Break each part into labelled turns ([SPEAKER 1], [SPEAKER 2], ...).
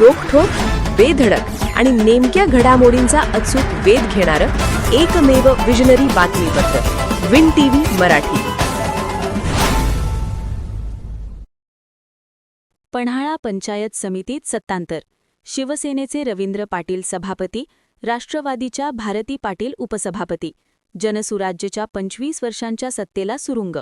[SPEAKER 1] रोखठोक, बेधडक आणि नेमक्या घडामोडींचा अचूक वेध घेणारं एकमेव विजनरी बातमीपत्र विन टीव्ही मराठी.
[SPEAKER 2] पन्हाळा पंचायत समितीत सत्तांतर. शिवसेनेचे रवींद्र पाटील सभापती, राष्ट्रवादीच्या भारती पाटील उपसभापती. जनसुराज्यच्या 25 वर्षांच्या सत्तेला सुरुंग.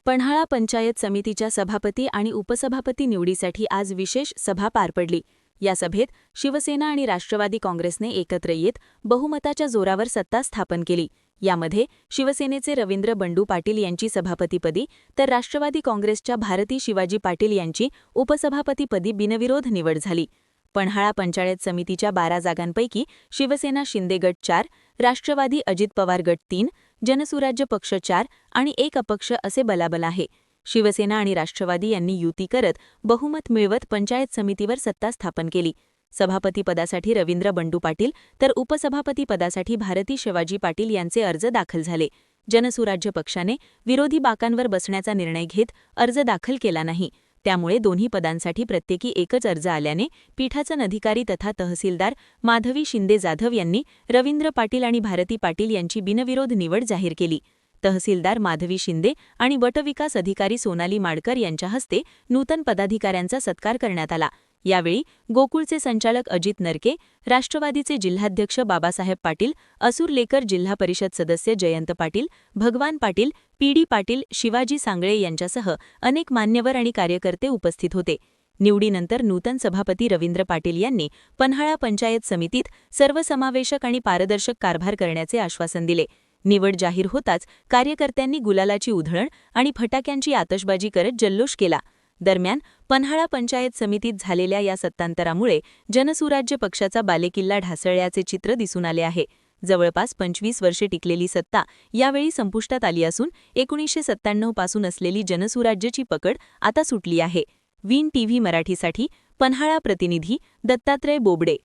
[SPEAKER 2] पन्हाळा पंचायत समितीच्या सभापती आणि उपसभापती निवडीसाठी आज विशेष सभा पार पडली. या सभेत शिवसेना आणि राष्ट्रवादी काँग्रेसने एकत्र येत बहुमताच्या जोरावर सत्ता स्थापन केली. यामध्ये शिवसेनेचे रवींद्र बंडू पाटील यांची सभापतीपदी तर राष्ट्रवादी काँग्रेसच्या भारती शिवाजी पाटील यांची उपसभापतीपदी बिनविरोध निवड झाली. पन्हाळा पंचायत समितीच्या 12 जागांपैकी शिवसेना शिंदे गट 4, राष्ट्रवादी अजित पवार गट 3, जनसुराज्य पक्ष 4 आणि 1 अपक्ष असे बलाबल आहे. शिवसेना आणि राष्ट्रवादी यांनी युती करत बहुमत मिळवत पंचायत समितीवर सत्ता स्थापन केली. सभापतीपदासाठी रवींद्र बंडू पाटील तर उपसभापतीपदासाठी भारती शिवाजी पाटील यांचे अर्ज दाखल झाले. जनसुराज्य पक्षाने विरोधी बाकांवर बसण्याचा निर्णय घेत अर्ज दाखल केला नाही. त्यामुळे दोन्ही पदांसाठी प्रत्येकी एकच अर्ज आल्याने पीठासन अधिकारी तथा तहसीलदार माधवी शिंदे जाधव यांनी रवींद्र पाटील आणि भारती पाटील यांची बिनविरोध निवड जाहीर केली. तहसीलदार माधवी शिंदे आणि गटविकास अधिकारी सोनाली माडकर यांच्या हस्ते नूतन पदाधिकाऱ्यांचा सत्कार करण्यात आला. यावेळी गोकुळचे संचालक अजित नरके, राष्ट्रवादीचे जिल्हाध्यक्ष बाबासाहेब पाटील, असुरलेकर जिल्हा परिषद सदस्य जयंत पाटील, भगवान पाटील, पीडी पाटील, शिवाजी सांगळे यांच्यासह अनेक मान्यवर आणि कार्यकर्ते उपस्थित होते. निवडीनंतर नूतन सभापती रवींद्र पाटील यांनी पन्हाळा पंचायत समितीत सर्वसमावेशक आणि पारदर्शक कारभार करण्याचे आश्वासन दिले. निवड जाहीर होताच कार्यकर्त्यांनी गुलालाची उधळण आणि फटाक्यांची आतषबाजी करत जल्लोष केला. दरम्यान पन्हाळा पंचायत समितीत झालेल्या या सत्तांतरामुळे जनसुराज्य पक्षाचा बालेकिल्ला ढासळल्याचे चित्र दिसून आले आहे. जवळपास 25 वर्षे टिकलेली सत्ता यावेळी संपुष्टात आली असून 1997 पासून असलेली जनसुराज्यची पकड आता सुटली आहे. विन टीव्ही मराठीसाठी पन्हाळा प्रतिनिधी दत्तात्रय बोबडे.